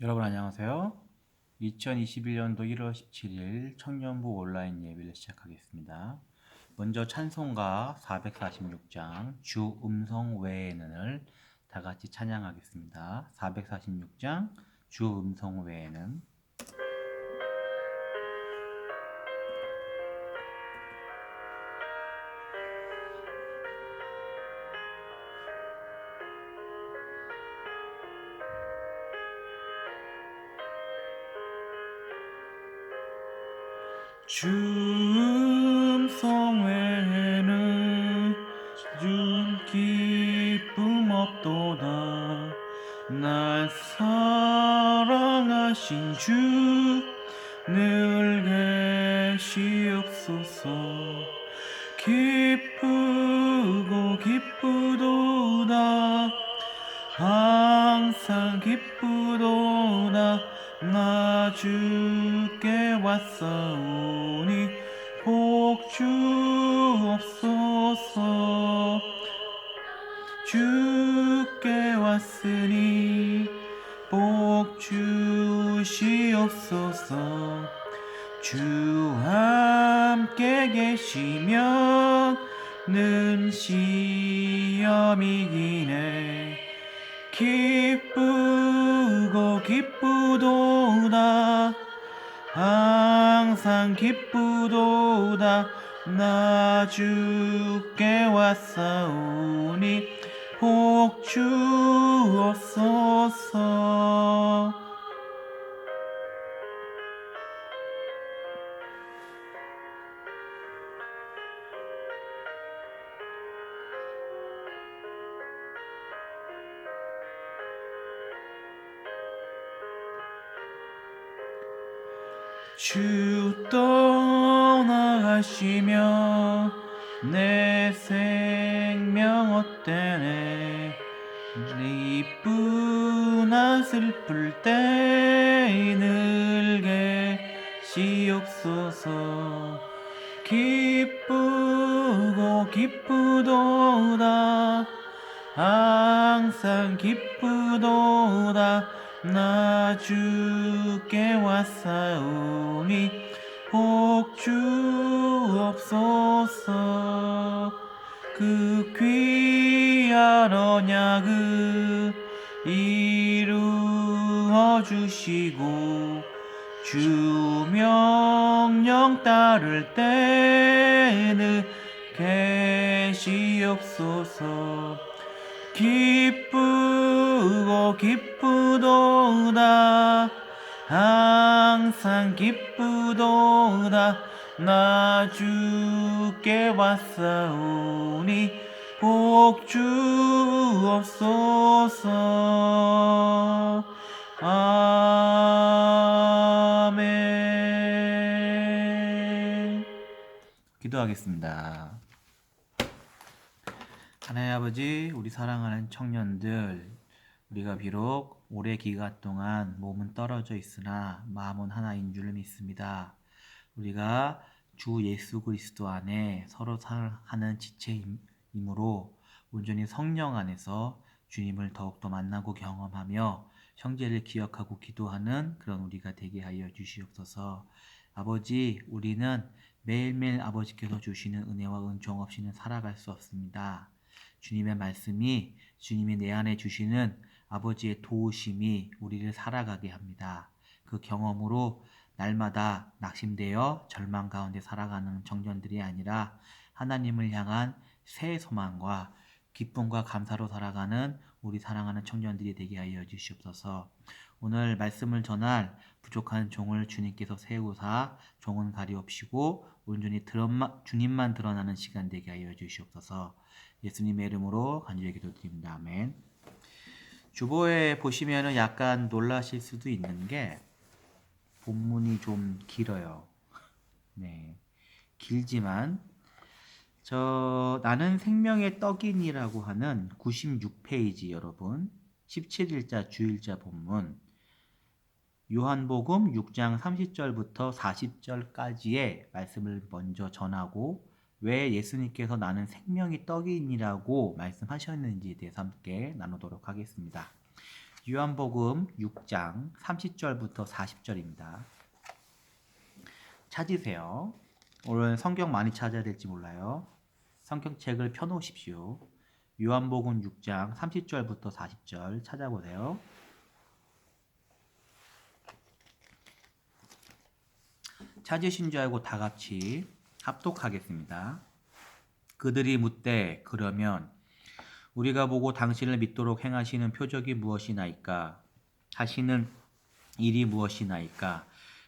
여러분 안녕하세요. 2021년도 1월 17일 청년부 온라인 예배를 시작하겠습니다. 먼저 찬송가 446장 주 음성 외에는을 다 같이 찬양하겠습니다. 446장 주 음성 외에는 주 음성 외에는 준 기쁨 없도다. 날 사랑하신 주 늘 계시옵소서. 기쁘고 기쁘도다. 항상 기쁘도다. 나 주께 왔사오니 복 주옵소서. 주께 왔으니 복 주시옵소서. 주 함께 계시면 는 시험이기네. 기쁘고 기쁘도다. 항상 기쁘도다. 나 주께 왔사오니 복 주옵소서. 주 떠나가시며 내 생명 헛되네. 기쁘나 슬플 때 늘 계시옵소서. 기쁘고 기쁘도다. 항상 기쁘도다. 나 주께 왔사오니 복 주옵소서. 그 귀한 언약을 이루어 주시고 주 명령 따를 때는 계시옵소서. 기쁘고 기쁘도다. 항상 기쁘도다. 나 주께 왔사오니 복 주옵소서. 아멘. 기도하겠습니다. 하나님 아버지, 우리 사랑하는 청년들, 우리가 비록 오래 기간 동안 몸은 떨어져 있으나 마음은 하나인 줄 믿습니다. 우리가 주 예수 그리스도 안에 서로 사랑하는 지체이므로 온전히 성령 안에서 주님을 더욱더 만나고 경험하며 형제를 기억하고 기도하는 그런 우리가 되게 하여 주시옵소서. 아버지, 우리는 매일매일 아버지께서 주시는 은혜와 은총 없이는 살아갈 수 없습니다. 주님의 말씀이, 주님이 내 안에 주시는 아버지의 도우심이 우리를 살아가게 합니다. 그 경험으로 날마다 낙심되어 절망 가운데 살아가는 청년들이 아니라 하나님을 향한 새 소망과 기쁨과 감사로 살아가는 우리 사랑하는 청년들이 되게 하여 주시옵소서. 오늘 말씀을 전할 부족한 종을 주님께서 세우사 종은 가리옵시고 온전히 주님만 드러나는 시간 되게 하여 주시옵소서. 예수님의 이름으로 간절히 기도드립니다. 아멘. 주보에 보시면은 약간 놀라실 수도 있는 게 본문이 좀 길어요. 네, 길지만 나는 생명의 떡이니라고 하는 96페이지 여러분 17일자 주일자 본문 요한복음 6장 30절부터 40절까지의 말씀을 먼저 전하고 왜 예수님께서 나는 생명의 떡이니라고 말씀하셨는지에 대해서 함께 나누도록 하겠습니다. 요한복음 6장 30절부터 40절입니다. 찾으세요. 오늘 성경 많이 찾아야 될지 몰라요. 성경책을 펴놓으십시오. 요한복음 6장 30절부터 40절 찾아보세요. 찾으신 줄 알고 다 같이 합독하겠습니다. 그들이 묻되 그러면 우리가 보고 당신을 믿도록 행하시는 표적이 무엇이나이까? 하시는 일이 무엇이나이까?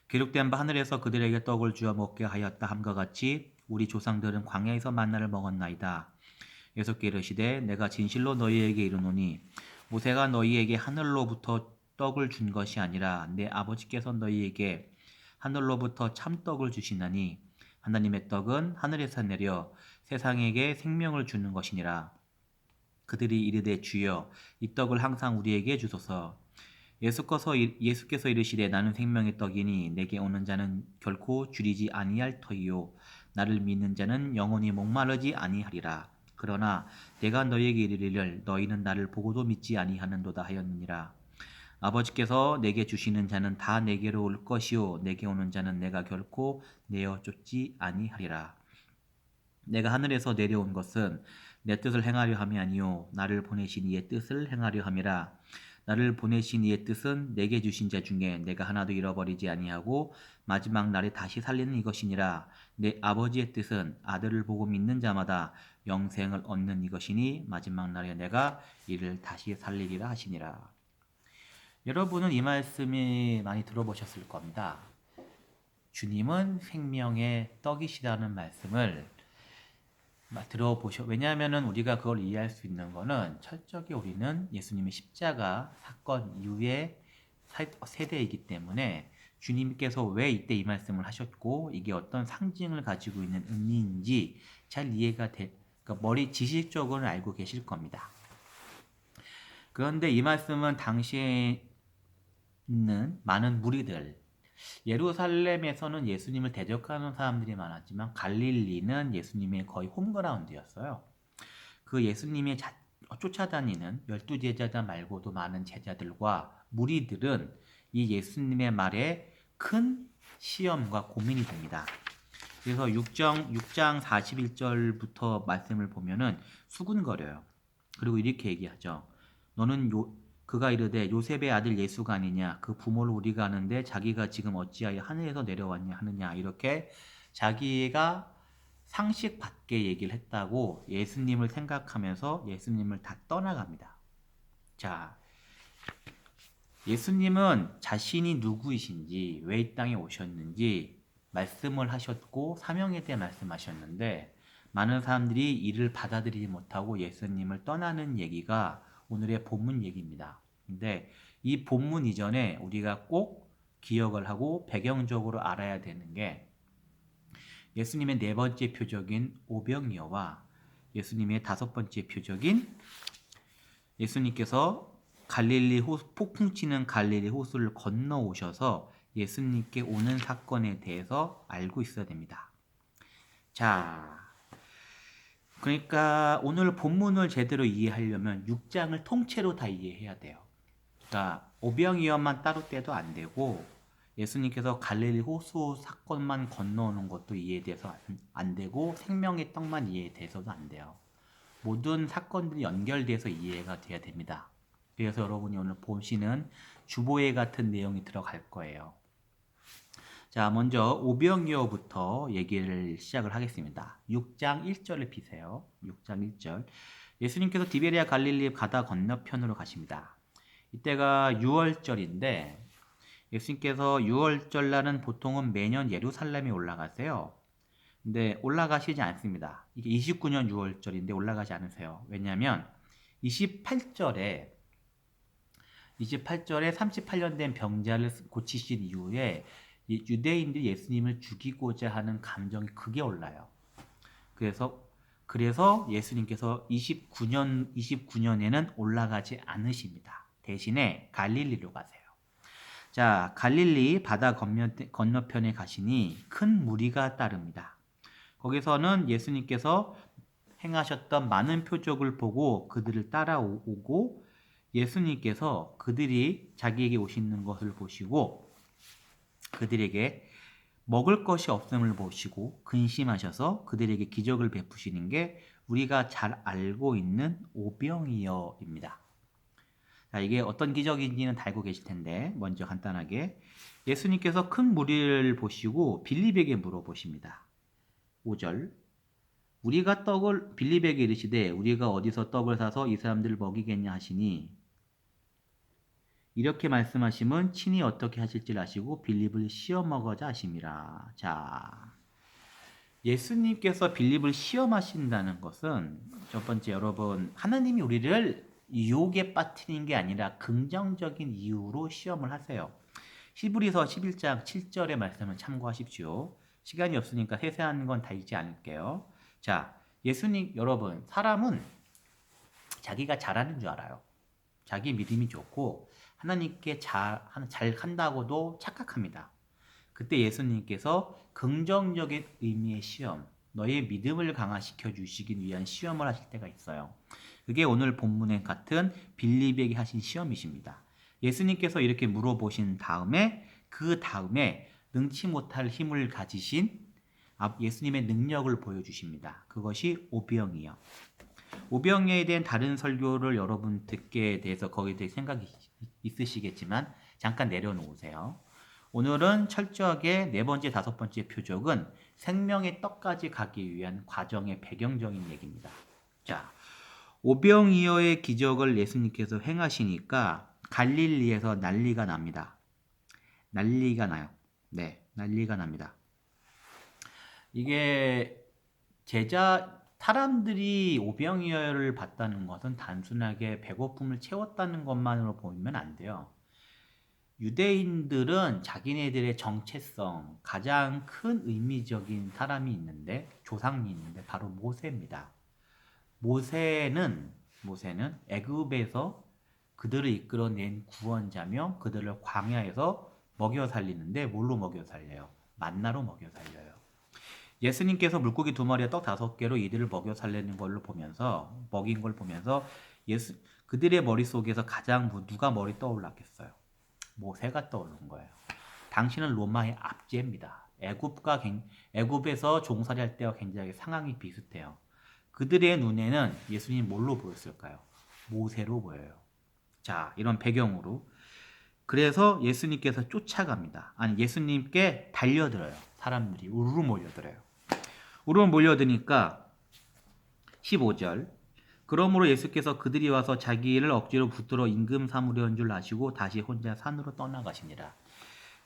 기록된 바 하늘에서 그들에게 떡을 주어 먹게 하였다 함과 같이 우리 조상들은 광야에서 만나를 먹었나이다. 예수께 이르시되 내가 진실로 너희에게 이르노니 모세가 너희에게 하늘로부터 떡을 준 것이 아니라 내 아버지께서 너희에게 하늘로부터 참떡을 주시나니 하나님의 떡은 하늘에서 내려 세상에게 생명을 주는 것이니라. 그들이 이르되 주여 이 떡을 항상 우리에게 주소서. 예수께서 이르시되 나는 생명의 떡이니 내게 오는 자는 결코 줄이지 아니할 터이요 나를 믿는 자는 영원히 목마르지 아니하리라. 그러나 내가 너희에게 이르기를 너희는 나를 보고도 믿지 아니하는도다 하였느니라. 아버지께서 내게 주시는 자는 다 내게로 올 것이요 내게 오는 자는 내가 결코 내어 쫓지 아니하리라. 내가 하늘에서 내려온 것은 내 뜻을 행하려 함이 아니요 나를 보내신 이의 뜻을 행하려 함이라. 나를 보내신 이의 뜻은 내게 주신 자 중에 내가 하나도 잃어버리지 아니하고 마지막 날에 다시 살리는 이것이니라. 내 아버지의 뜻은 아들을 보고 믿는 자마다 영생을 얻는 이것이니 마지막 날에 내가 이를 다시 살리리라 하시니라. 여러분은 이 말씀이 많이 들어보셨을 겁니다. 주님은 생명의 떡이시라는 말씀을 왜냐하면 우리가 그걸 이해할 수 있는 거는 철저히 우리는 예수님의 십자가 사건 이후의 세대이기 때문에 주님께서 왜 이때 이 말씀을 하셨고 이게 어떤 상징을 가지고 있는 의미인지 잘 이해가 그러니까 지식적으로는 알고 계실 겁니다. 그런데 이 말씀은 당시에 있는 많은 무리들, 예루살렘에서는 예수님을 대적하는 사람들이 많았지만 갈릴리는 예수님의 거의 홈그라운드였어요. 그 예수님의 쫓아다니는 12제자 말고도 많은 제자들과 무리들은 이 예수님의 말에 큰 시험과 고민이 됩니다. 그래서 6장 41절부터 말씀을 보면은 수군거려요. 그리고 이렇게 얘기하죠. 너는 그가 이르되 요셉의 아들 예수가 아니냐 그 부모를 우리가 아는데 자기가 지금 어찌하여 하늘에서 내려왔냐 하느냐 이렇게 자기가 상식 밖의 얘기를 했다고 예수님을 생각하면서 예수님을 다 떠나갑니다. 자, 예수님은 자신이 누구이신지 왜 이 땅에 오셨는지 말씀을 하셨고 사명에 대해 말씀하셨는데 많은 사람들이 이를 받아들이지 못하고 예수님을 떠나는 얘기가 오늘의 본문 얘기입니다. 근데 이 본문 이전에 우리가 꼭 기억을 하고 배경적으로 알아야 되는 게 예수님의 네 번째 표적인 오병이어와 예수님의 다섯 번째 표적인 예수님께서 폭풍 치는 갈릴리 호수를 건너오셔서 예수님께 오는 사건에 대해서 알고 있어야 됩니다. 자, 그러니까 오늘 본문을 제대로 이해하려면 6장을 통째로 다 이해해야 돼요. 그러니까 오병이어만 따로 떼도 안 되고 예수님께서 갈릴리 호수 사건만 건너오는 것도 이해돼서 안 되고 생명의 떡만 이해돼서도 안 돼요. 모든 사건들이 연결돼서 이해가 돼야 됩니다. 그래서 여러분이 오늘 보시는 주보회 같은 내용이 들어갈 거예요. 자, 먼저 오병이어부터 얘기를 시작을 하겠습니다. 6장 1절을 피세요. 6장 1절. 예수님께서 디베리아 갈릴리 바다 건너편으로 가십니다. 이때가 6월절인데 예수님께서 6월절 날은 보통은 매년 예루살렘에 올라가세요. 근데 올라가시지 않습니다. 이게 29년 6월절인데 올라가지 않으세요. 왜냐하면 28절에 38년 된 병자를 고치신 이후에 유대인들이 예수님을 죽이고자 하는 감정이 크게 올라요. 그래서 예수님께서 29년에는 올라가지 않으십니다. 대신에 갈릴리로 가세요. 자, 갈릴리 바다 건너편에 가시니 큰 무리가 따릅니다. 거기서는 예수님께서 행하셨던 많은 표적을 보고 그들을 따라오고 예수님께서 그들이 자기에게 오시는 것을 보시고 그들에게 먹을 것이 없음을 보시고 근심하셔서 그들에게 기적을 베푸시는 게 우리가 잘 알고 있는 오병이어입니다. 자, 이게 어떤 기적인지는 다 알고 계실 텐데 먼저 간단하게 예수님께서 큰 무리를 보시고 빌립에게 물어보십니다. 5절 우리가 떡을 빌립에게 이르시되 우리가 어디서 떡을 사서 이 사람들을 먹이겠냐 하시니 이렇게 말씀하시면 친히 어떻게 하실지 아시고 빌립을 시험하고자 하심이라. 자, 예수님께서 빌립을 시험하신다는 것은 첫 번째 여러분 하나님이 우리를 유혹에 빠뜨리는 게 아니라 긍정적인 이유로 시험을 하세요. 히브리서 11장 7절의 말씀을 참고하십시오. 시간이 없으니까 세세한 건 다 읽지 않을게요. 자, 예수님 여러분 사람은 자기가 잘하는 줄 알아요. 자기 믿음이 좋고 하나님께 잘 한다고도 착각합니다. 그때 예수님께서 긍정적인 의미의 시험, 너의 믿음을 강화시켜 주시기 위한 시험을 하실 때가 있어요. 그게 오늘 본문에 같은 빌립에게 하신 시험이십니다. 예수님께서 이렇게 물어보신 다음에 그 다음에 능치 못할 힘을 가지신 예수님의 능력을 보여주십니다. 그것이 오병이어. 오병이어에 대한 다른 설교를 여러분 듣게 돼서 거기에 대해 생각이 있으시겠지만 잠깐 내려놓으세요. 오늘은 철저하게 네 번째, 다섯 번째 표적은 생명의 떡까지 가기 위한 과정의 배경적인 얘기입니다. 자, 오병이어의 기적을 예수님께서 행하시니까 갈릴리에서 난리가 납니다. 난리가 나요. 네, 난리가 납니다. 이게 사람들이 오병이어를 봤다는 것은 단순하게 배고픔을 채웠다는 것만으로 보면 안 돼요. 유대인들은 자기네들의 정체성, 가장 큰 의미적인 사람이 있는데, 조상이 있는데, 바로 모세입니다. 모세는 애굽에서 그들을 이끌어낸 구원자며 그들을 광야에서 먹여 살리는데 뭘로 먹여 살려요? 만나로 먹여 살려요. 예수님께서 물고기 2마리와 떡 5개로 이들을 먹여 살리는 걸로 보면서 먹인 걸 보면서 그들의 머릿속에서 가장 누가 머리 떠올랐겠어요? 모세가 떠오른 거예요. 당신은 로마의 압제입니다. 애굽에서 종살이할 때와 굉장히 상황이 비슷해요. 그들의 눈에는 예수님 뭘로 보였을까요? 모세로 보여요. 자, 이런 배경으로 그래서 예수님께서 쫓아갑니다. 아니 예수님께 달려들어요. 사람들이 우르르 몰려들어요. 우르르 몰려드니까 15절 그러므로 예수께서 그들이 와서 자기를 억지로 붙들어 임금 삼으려는 줄 아시고 다시 혼자 산으로 떠나가시니라.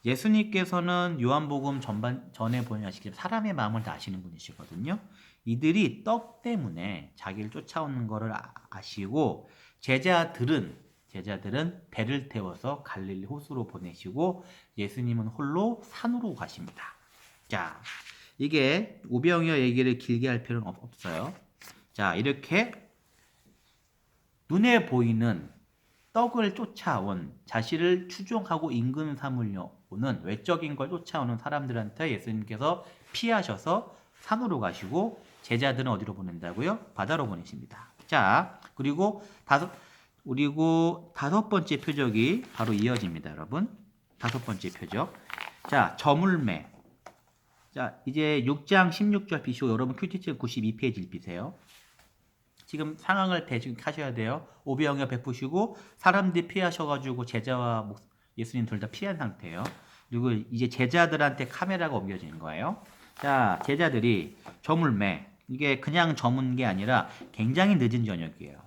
예수님께서는 요한복음 전에 보내시길 사람의 마음을 다 아시는 분이시거든요. 이들이 떡 때문에 자기를 쫓아오는 것을 아시고 제자들은 배를 태워서 갈릴리 호수로 보내시고 예수님은 홀로 산으로 가십니다. 자, 이게 오병이어 얘기를 길게 할 필요는 없어요. 자, 이렇게 눈에 보이는 떡을 쫓아온 자신을 추종하고 임금 삼으려 오는 외적인 걸 쫓아오는 사람들한테 예수님께서 피하셔서 산으로 가시고 제자들은 어디로 보낸다고요? 바다로 보내십니다. 자, 그리고 다섯 번째 표적이 바로 이어집니다, 여러분. 다섯 번째 표적. 자, 저물매. 자, 이제 6장 16절 비시고 여러분 큐티책 92페이지를 비세요. 지금 상황을 대중하셔야 돼요. 오병이어 베푸시고 사람들이 피하셔가지고 제자와 예수님 둘 다 피한 상태예요. 그리고 이제 제자들한테 카메라가 옮겨지는 거예요. 자, 제자들이 저물매. 이게 그냥 저문 게 아니라 굉장히 늦은 저녁이에요.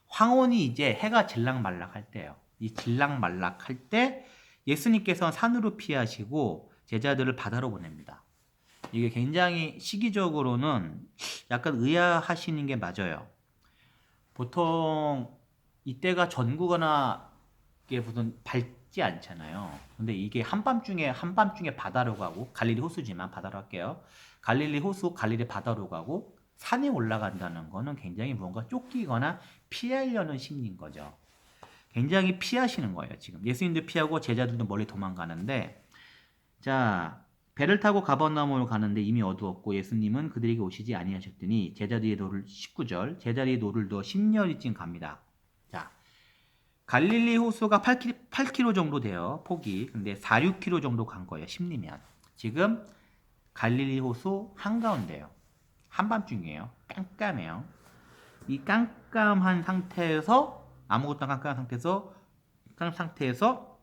황혼이 이제 해가 질락말락할 때예요. 이 질락말락할 때 예수님께서 산으로 피하시고 제자들을 바다로 보냅니다. 이게 굉장히 시기적으로는 약간 의아하시는 게 맞아요. 보통 이때가 전구거나 이게 무슨 밝지 않잖아요. 근데 이게 한밤중에 바다로 가고 갈릴리 호수지만 바다로 할게요. 갈릴리 호수, 갈릴리 바다로 가고 산에 올라간다는 거는 굉장히 뭔가 쫓기거나 피하려는 심리인 거죠. 굉장히 피하시는 거예요, 지금. 예수님도 피하고 제자들도 멀리 도망가는데 자, 배를 타고 가버나움으로 가는데 이미 어두웠고 예수님은 그들에게 오시지 아니하셨더니 제자들의 노를 19절 제자들의 노를 두어 10년이쯤 갑니다. 자, 갈릴리 호수가 8km 정도 돼요. 폭이. 근데 4, 6km 정도 간 거예요. 심리면. 지금 갈릴리 호수 한가운데요. 한밤중이에요. 깜깜해요. 이 깜깜한 상태에서 아무것도 안 깜깜한 상태에서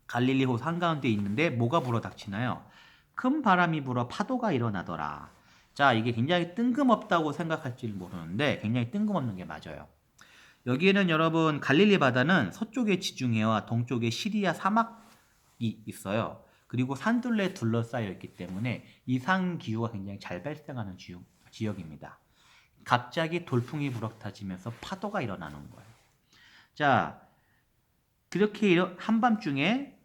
갈릴리 호수 한가운데 있는데 뭐가 불어 닥치나요? 큰 바람이 불어 파도가 일어나더라. 자, 이게 굉장히 뜬금없다고 생각할지 모르는데 굉장히 뜬금없는 게 맞아요. 여기에는 여러분 갈릴리 바다는 서쪽에 지중해와 동쪽에 시리아 사막이 있어요. 그리고 산들레 둘러싸여 있기 때문에 이상 기후가 굉장히 잘 발생하는 지역입니다. 갑자기 돌풍이 불어닥치면서 파도가 일어나는 거예요. 자, 그렇게 한밤중에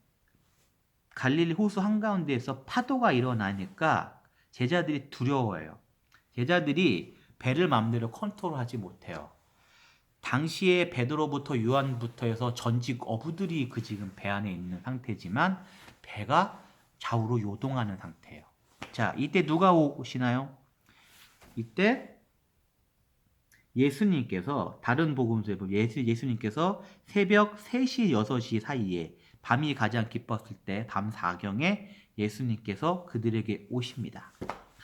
갈릴리 호수 한가운데에서 파도가 일어나니까 제자들이 두려워해요. 제자들이 배를 마음대로 컨트롤하지 못해요. 당시에 베드로부터 요한부터 해서 전직 어부들이 지금 배 안에 있는 상태지만 배가 좌우로 요동하는 상태예요. 자, 이때 누가 오시나요? 이때 예수님께서 다른 복음서에 보면 예수님께서 새벽 3시 6시 사이에 밤이 가장 깊었을 때 밤 4경에 예수님께서 그들에게 오십니다.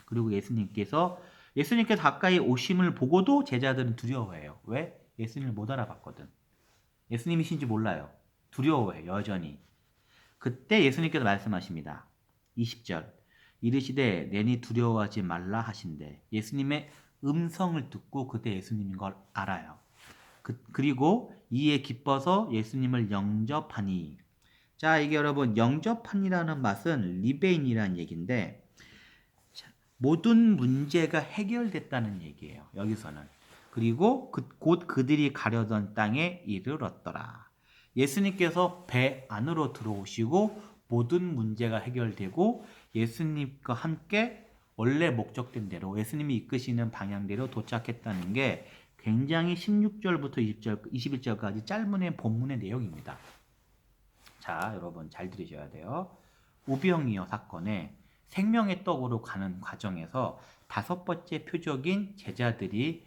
그리고 예수님께서 가까이 오심을 보고도 제자들은 두려워해요. 왜? 예수님을 못 알아봤거든. 예수님이신지 몰라요. 두려워해요. 여전히. 그때 예수님께서 말씀하십니다. 20절 이르시되 내니 두려워하지 말라 하신대. 예수님의 음성을 듣고 그때 예수님인 걸 알아요. 그리고 이에 기뻐서 예수님을 영접하니. 자, 이게 여러분 영접하니라는 맛은 리베인이라는 얘기인데 모든 문제가 해결됐다는 얘기예요. 여기서는. 그리고 곧 그들이 가려던 땅에 이르렀더라. 예수님께서 배 안으로 들어오시고 모든 문제가 해결되고 예수님과 함께 원래 목적된 대로 예수님이 이끄시는 방향대로 도착했다는 게 굉장히 16절부터 21절까지 짧은 본문의 내용입니다. 자, 여러분 잘 들으셔야 돼요. 오병이어 사건에 생명의 떡으로 가는 과정에서 5번째 표적인 제자들이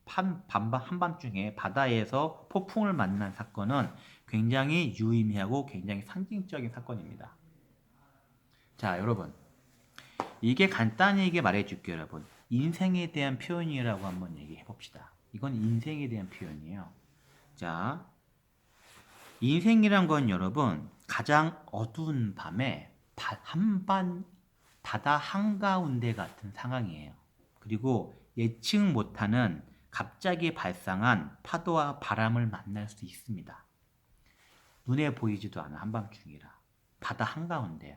한밤중에 바다에서 폭풍을 만난 사건은 굉장히 유의미하고 굉장히 상징적인 사건입니다. 자, 여러분 이게 간단히 말해줄게요. 여러분 인생에 대한 표현이라고 한번 얘기해 봅시다. 이건 인생에 대한 표현이에요. 자, 인생이란 건 여러분 가장 어두운 밤에 바다 한가운데 같은 상황이에요. 그리고 예측 못하는 갑자기 발생한 파도와 바람을 만날 수 있습니다. 눈에 보이지도 않아. 한밤중이라. 바다 한가운데야.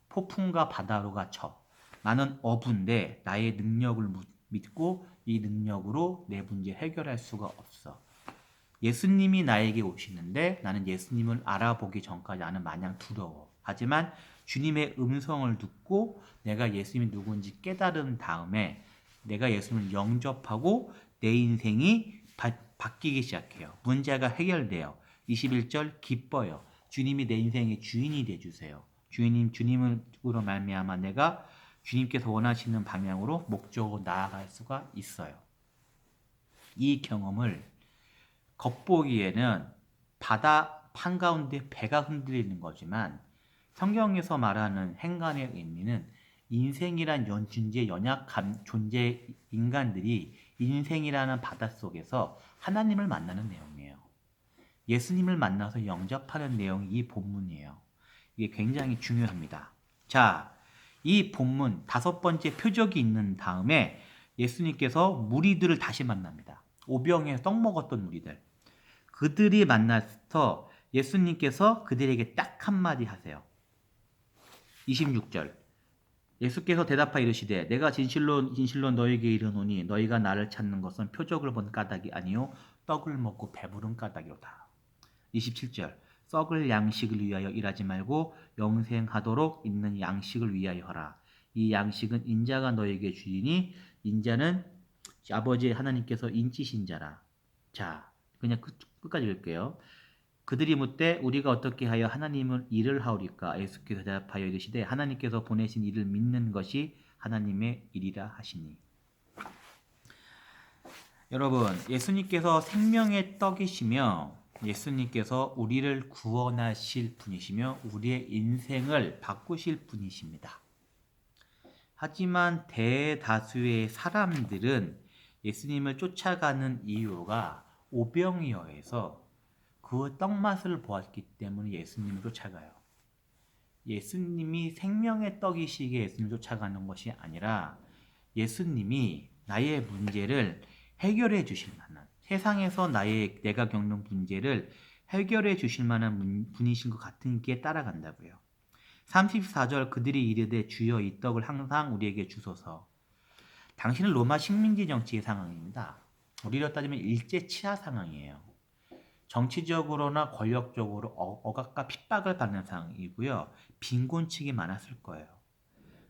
폭풍과 바다로가 쳐. 나는 어부인데 나의 능력을 믿고 이 능력으로 내 문제 해결할 수가 없어. 예수님이 나에게 오시는데 나는 예수님을 알아보기 전까지 나는 마냥 두려워. 하지만 주님의 음성을 듣고 내가 예수님이 누군지 깨달은 다음에 내가 예수님을 영접하고 내 인생이 바뀌기 시작해요. 문제가 해결돼요. 21절 기뻐요. 주님이 내 인생의 주인이 되어주세요. 주님으로 말미암아 내가 주님께서 원하시는 방향으로 목적으로 나아갈 수가 있어요. 이 경험을 겉보기에는 바다 한가운데 배가 흔들리는 거지만 성경에서 말하는 행간의 의미는 인생이란 연약한 존재 인간들이 인생이라는 바닷속에서 하나님을 만나는 내용이에요. 예수님을 만나서 영접하는 내용이 이 본문이에요. 이게 굉장히 중요합니다. 자, 이 본문 5번째 표적이 있는 다음에 예수님께서 무리들을 다시 만납니다. 오병에 떡 먹었던 무리들. 그들이 만나서 예수님께서 그들에게 딱 한마디 하세요. 26절 예수께서 대답하여 이르시되 내가 진실로 너희에게 이르노니 너희가 나를 찾는 것은 표적을 본 까닭이 아니요 떡을 먹고 배부른 까닭이로다. 27절 썩을 양식을 위하여 일하지 말고 영생하도록 있는 양식을 위하여 하라. 이 양식은 인자가 너에게 주이니 인자는 아버지 하나님께서 인치신 자라. 자, 그냥 끝까지 읽을게요. 그들이 묻되 우리가 어떻게 하여 하나님을 일을 하오리까? 예수께서 대답하여 이르시되 하나님께서 보내신 이를 믿는 것이 하나님의 일이라 하시니. 여러분, 예수님께서 생명의 떡이시며 예수님께서 우리를 구원하실 분이시며 우리의 인생을 바꾸실 분이십니다. 하지만 대다수의 사람들은 예수님을 쫓아가는 이유가 오병이어에서 그 떡맛을 보았기 때문에 예수님을 쫓아가요. 예수님이 생명의 떡이시기에 예수님을 쫓아가는 것이 아니라 예수님이 나의 문제를 해결해 주실 만한, 세상에서 내가 겪는 문제를 해결해 주실 만한 분이신 것 같으니까 따라간다고요. 34절 그들이 이르되 주여 이 떡을 항상 우리에게 주소서. 당신은 로마 식민지 정치의 상황입니다. 우리로 따지면 일제 치하 상황이에요. 정치적으로나 권력적으로 억압과 핍박을 받는 상황이고요. 빈곤층이 많았을 거예요.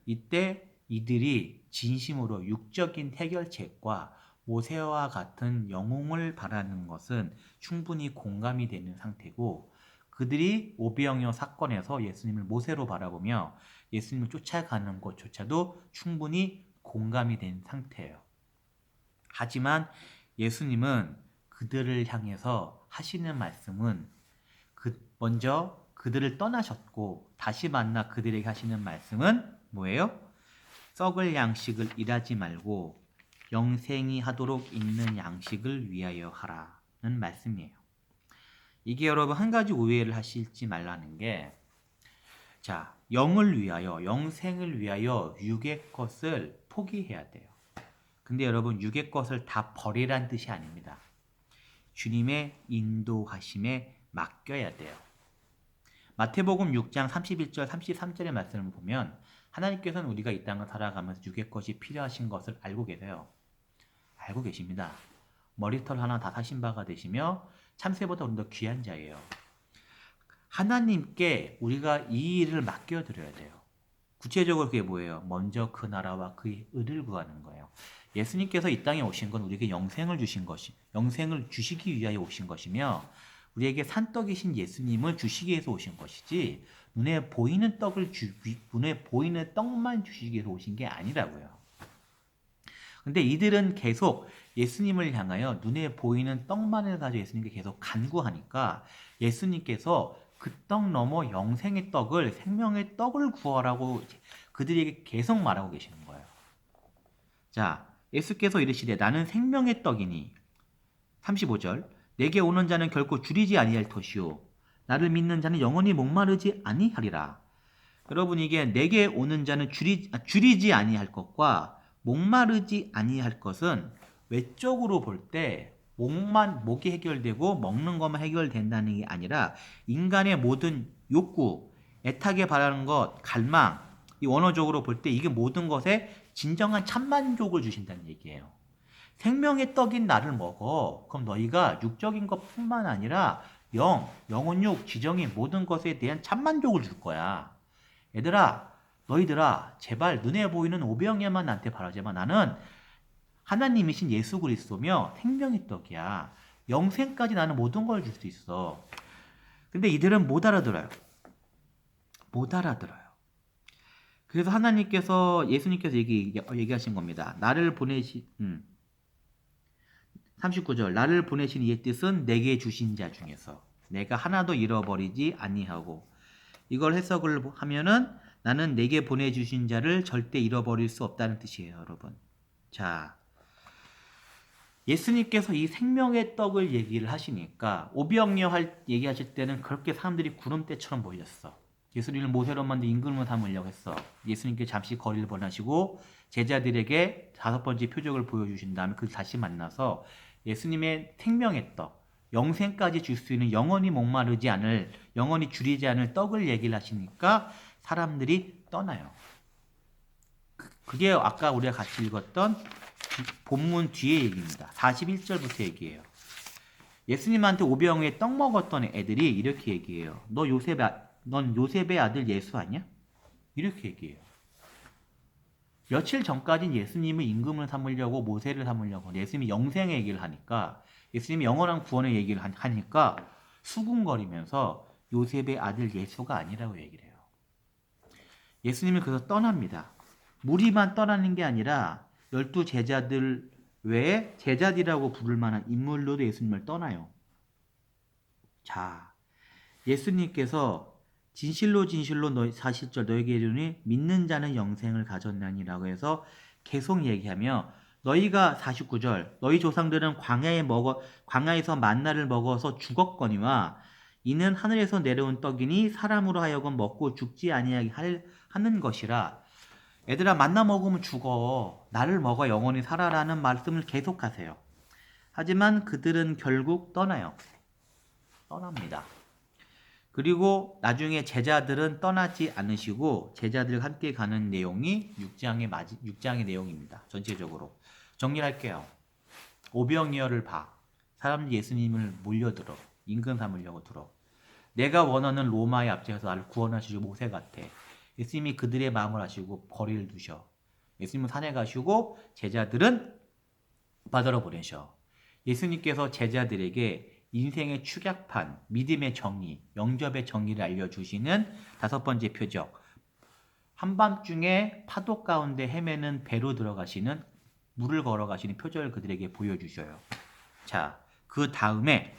이때 이들이 진심으로 육적인 해결책과 모세와 같은 영웅을 바라는 것은 충분히 공감이 되는 상태고, 그들이 오병이어 사건에서 예수님을 모세로 바라보며 예수님을 쫓아가는 것조차도 충분히 공감이 된 상태예요. 하지만 예수님은 그들을 향해서 하시는 말씀은 먼저 그들을 떠나셨고 다시 만나 그들에게 하시는 말씀은 뭐예요? 썩을 양식을 일하지 말고 영생이 하도록 있는 양식을 위하여 하라는 말씀이에요. 이게 여러분 한 가지 오해를 하실지 말라는 게, 자, 영을 위하여, 영생을 위하여 육의 것을 포기해야 돼요. 근데 여러분 육의 것을 다 버리란 뜻이 아닙니다. 주님의 인도하심에 맡겨야 돼요. 마태복음 6장 31절 33절의 말씀을 보면 하나님께서는 우리가 이 땅을 살아가면서 육의 것이 필요하신 것을 알고 계세요. 알고 계십니다. 머리털 하나 다 사신 바가 되시며 참새보다 더 귀한 자예요. 하나님께 우리가 이 일을 맡겨드려야 돼요. 구체적으로 그게 뭐예요? 먼저 그 나라와 그의 의를 구하는 거예요. 예수님께서 이 땅에 오신 건 우리에게 영생을 주시기 위하여 오신 것이며, 우리에게 산떡이신 예수님을 주시기 위해서 오신 것이지, 눈에 보이는 떡만 주시기 위해서 오신 게 아니라고요. 근데 이들은 계속 예수님을 향하여 눈에 보이는 떡만을 가지고 예수님께 계속 간구하니까 예수님께서 그 떡 넘어 영생의 떡을, 생명의 떡을 구하라고 그들에게 계속 말하고 계시는 거예요. 자, 예수께서 이르시되 나는 생명의 떡이니, 35절 내게 오는 자는 결코 줄이지 아니할 것이요 나를 믿는 자는 영원히 목마르지 아니하리라. 여러분, 이게 내게 오는 자는 줄이지 아니할 것과 목마르지 아니할 것은 외적으로 볼 때 목이 해결되고 먹는 것만 해결된다는 게 아니라 인간의 모든 욕구, 애타게 바라는 것, 갈망, 이 원어적으로 볼 때 이게 모든 것에 진정한 참만족을 주신다는 얘기예요. 생명의 떡인 나를 먹어. 그럼 너희가 육적인 것뿐만 아니라 영혼육, 지정의 모든 것에 대한 참만족을 줄 거야. 얘들아, 너희들아, 제발 눈에 보이는 오병이어만 나한테 바라지 마. 나는 하나님이신 예수 그리스도며 생명의 떡이야. 영생까지 나는 모든 걸 줄 수 있어. 근데 이들은 못 알아들어요. 못 알아들어요. 그래서 예수님께서 얘기하신 겁니다. 39절 나를 보내신 이의 뜻은 내게 주신 자 중에서 내가 하나도 잃어버리지 아니하고, 이걸 해석을 하면은 나는 내게 보내주신 자를 절대 잃어버릴 수 없다는 뜻이에요, 여러분. 자, 예수님께서 이 생명의 떡을 얘기를 하시니까 오병이어 얘기하실 때는 그렇게 사람들이 구름대처럼 보였어. 예수님을 모세로 만든 임금으로 삼으려고 했어. 예수님께 잠시 거리를 벌하시고 제자들에게 5번째 표적을 보여주신 다음에 그를 다시 만나서 예수님의 생명의 떡, 영생까지 줄 수 있는 영원히 목마르지 않을, 영원히 줄이지 않을 떡을 얘기를 하시니까 사람들이 떠나요. 그게 아까 우리가 같이 읽었던 본문 뒤의 얘기입니다. 41절부터 얘기해요. 예수님한테 오병이어에 떡 먹었던 애들이 이렇게 얘기해요. 넌 요셉의 아들 예수 아니야? 이렇게 얘기해요. 며칠 전까지는 예수님을 임금을 삼으려고, 모세를 삼으려고, 예수님이 영생의 얘기를 하니까, 예수님이 영원한 구원의 얘기를 하니까 수군거리면서 요셉의 아들 예수가 아니라고 얘기를 해요. 예수님은 그래서 떠납니다. 무리만 떠나는 게 아니라 12 제자들 외에 제자들이라고 부를 만한 인물로도 예수님을 떠나요. 자, 예수님께서 진실로 진실로 너희 40절 너에게 이르노니 믿는 자는 영생을 가졌나니라고 해서 계속 얘기하며 너희가 49절 너희 조상들은 광야에서 만나를 먹어서 죽었거니와 이는 하늘에서 내려온 떡이니 사람으로 하여금 먹고 죽지 아니하게 하는 것이라. 얘들아, 만나 먹으면 죽어. 나를 먹어 영원히 살아라는 말씀을 계속하세요. 하지만 그들은 결국 떠납니다. 그리고 나중에 제자들은 떠나지 않으시고 제자들과 함께 가는 내용이 6장의 내용입니다. 전체적으로 정리할게요. 오병이어를 봐. 사람들이 예수님을 몰려들어. 임금 삼으려고 들어. 내가 원하는 로마의 앞제에서 나를 구원하시고 모세 같아. 예수님이 그들의 마음을 아시고 거리를 두셔. 예수님은 산에 가시고 제자들은 바다로 보내셔. 예수님께서 제자들에게 인생의 축약판, 믿음의 정의, 영접의 정의를 알려주시는 5번째 표적. 한밤중에 파도 가운데 헤매는 배로 들어가시는 물을 걸어가시는 표적을 그들에게 보여주셔요. 자, 그 다음에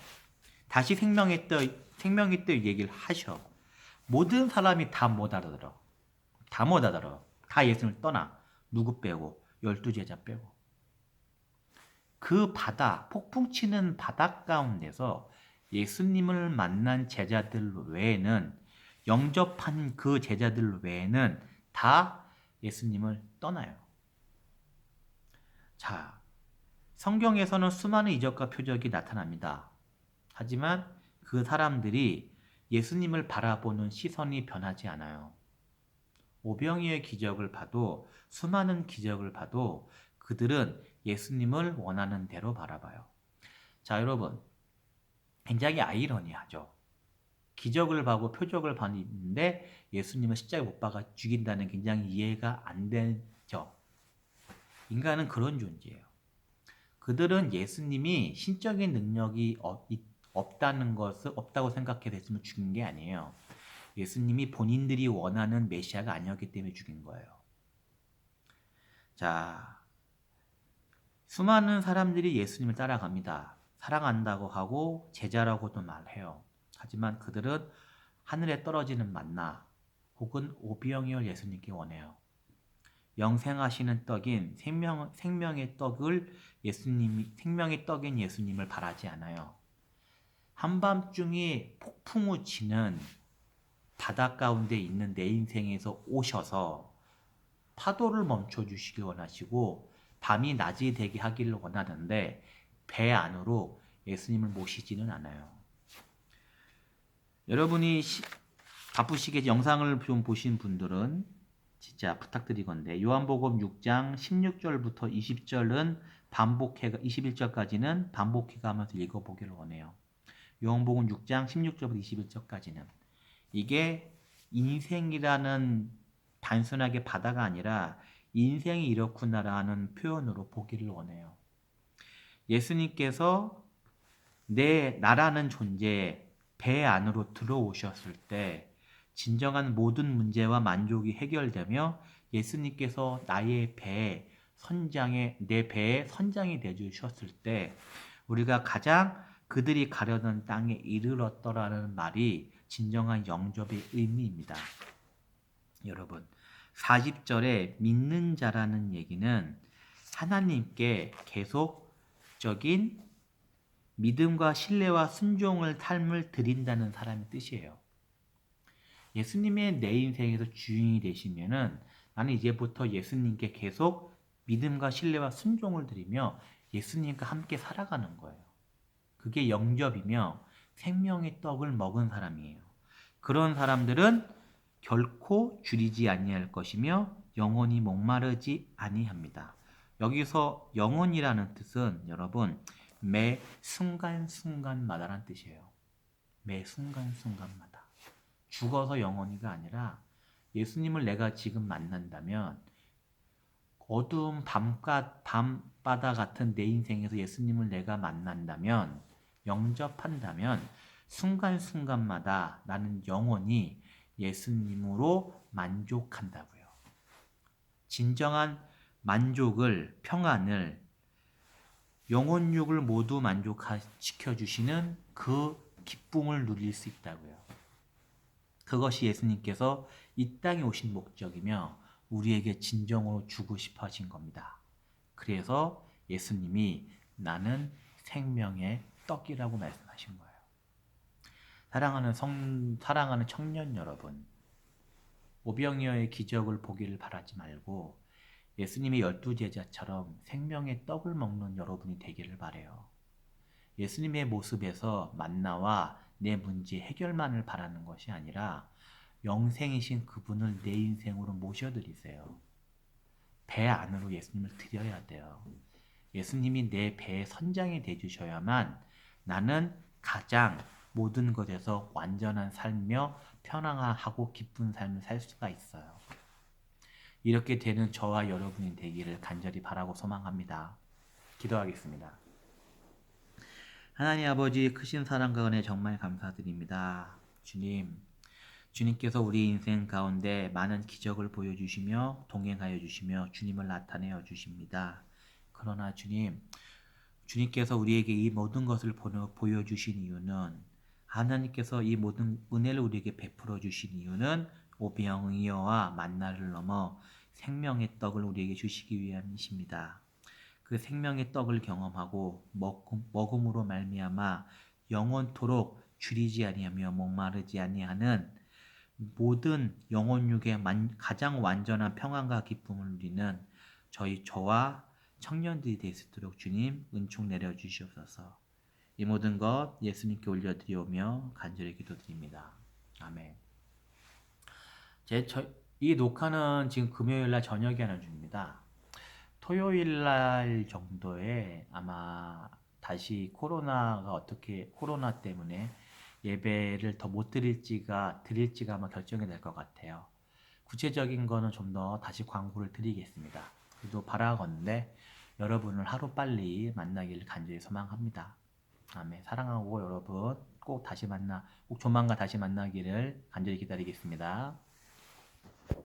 다시 생명의 떡 얘기를 하셔. 모든 사람이 다 못 알아들어. 다 예수님을 떠나. 누구 빼고? 12제자 빼고. 그 폭풍 치는 바다 가운데서 예수님을 만난 제자들 외에는, 영접한 그 제자들 외에는 다 예수님을 떠나요. 자, 성경에서는 수많은 이적과 표적이 나타납니다. 하지만 그 사람들이 예수님을 바라보는 시선이 변하지 않아요. 오병이어의 기적을 봐도, 수많은 기적을 봐도 그들은 예수님을 원하는 대로 바라봐요. 자, 여러분, 굉장히 아이러니하죠. 기적을 봐고 표적을 봤는데 예수님을 십자가에 못 박아 죽인다는, 굉장히 이해가 안 되죠. 인간은 그런 존재예요. 그들은 예수님이 신적인 능력이 없다고 생각해서 예수님을 죽인 게 아니에요. 예수님이 본인들이 원하는 메시아가 아니었기 때문에 죽인 거예요. 자, 수많은 사람들이 예수님을 따라갑니다. 사랑한다고 하고 제자라고도 말해요. 하지만 그들은 하늘에 떨어지는 만나 혹은 오병이어를 예수님께 원해요. 영생하시는 떡인 생명의 떡인 예수님을 바라지 않아요. 한밤중에 폭풍우 치는 바다 가운데 있는 내 인생에서 오셔서 파도를 멈춰주시길 원하시고 밤이 낮이 되게 하기를 원하는데 배 안으로 예수님을 모시지는 않아요. 여러분이 바쁘시게 영상을 좀 보신 분들은 진짜 부탁드리건데 요한복음 6장 16절부터 20절은 21절까지는 반복해가면서 읽어보기를 원해요. 요한복음 6장 16절부터 21절까지는 이게 인생이라는 단순하게 바다가 아니라 인생이 이렇구나라는 표현으로 보기를 원해요. 예수님께서 나라는 존재 배 안으로 들어오셨을 때 진정한 모든 문제와 만족이 해결되며 예수님께서 내 배의 선장이 되주셨을 때 우리가 가장 그들이 가려던 땅에 이르렀더라는 말이 진정한 영접의 의미입니다. 여러분, 40절에 믿는 자라는 얘기는 하나님께 계속적인 믿음과 신뢰와 순종을 삶을 드린다는 사람의 뜻이에요. 예수님의 내 인생에서 주인이 되시면은 나는 이제부터 예수님께 계속 믿음과 신뢰와 순종을 드리며 예수님과 함께 살아가는 거예요. 그게 영접이며 생명의 떡을 먹은 사람이에요. 그런 사람들은 결코 줄이지 아니할 것이며 영원히 목마르지 아니합니다. 여기서 영원이라는 뜻은 여러분 매 순간순간마다라는 뜻이에요. 매 순간순간마다. 죽어서 영원히가 아니라 예수님을 내가 지금 만난다면 어두운 밤바다 같은 내 인생에서 예수님을 내가 만난다면 영접한다면 순간순간마다 나는 영원히 예수님으로 만족한다고요. 진정한 만족을, 평안을, 영혼육을 모두 만족시켜주시는 그 기쁨을 누릴 수 있다고요. 그것이 예수님께서 이 땅에 오신 목적이며 우리에게 진정으로 주고 싶어 하신 겁니다. 그래서 예수님이 나는 생명의 떡이라고 말씀하신 거예요. 사랑하는 청년 여러분, 오병이어의 기적을 보기를 바라지 말고 예수님의 12제자처럼 생명의 떡을 먹는 여러분이 되기를 바라요. 예수님의 모습에서 만나와 내 문제 해결만을 바라는 것이 아니라 영생이신 그분을 내 인생으로 모셔드리세요. 배 안으로 예수님을 드려야 돼요. 예수님이 내 배의 선장이 되주셔야만 나는 가장 모든 것에서 완전한 삶이며 편안하고 기쁜 삶을 살 수가 있어요. 이렇게 되는 저와 여러분이 되기를 간절히 바라고 소망합니다. 기도하겠습니다. 하나님 아버지 크신 사랑과 은혜 정말 감사드립니다. 주님께서 우리 인생 가운데 많은 기적을 보여주시며 동행하여 주시며 주님을 나타내어 주십니다. 그러나 주님께서 우리에게 이 모든 것을 보여주신 이유는 하나님께서 이 모든 은혜를 우리에게 베풀어 주신 이유는 오병이어와 만나를 넘어 생명의 떡을 우리에게 주시기 위함이십니다. 그 생명의 떡을 경험하고 먹음으로 말미암아 영원토록 줄이지 아니하며 목마르지 아니하는 모든 영혼육의 가장 완전한 평안과 기쁨을 누리는 저와 청년들이 될 수 있도록 주님 은총 내려 주시옵소서. 이 모든 것 예수님께 올려드리오며 간절히 기도드립니다. 아멘. 이 녹화는 지금 금요일날 저녁에 하는 중입니다. 토요일날 정도에 아마 다시 코로나 때문에 예배를 더 못 드릴지가 아마 결정이 될 것 같아요. 구체적인 거는 좀 더 다시 광고를 드리겠습니다. 그래도 바라건대 여러분을 하루빨리 만나기를 간절히 소망합니다. 아멘. 사랑하고 여러분 꼭 조만간 다시 만나기를 간절히 기다리겠습니다.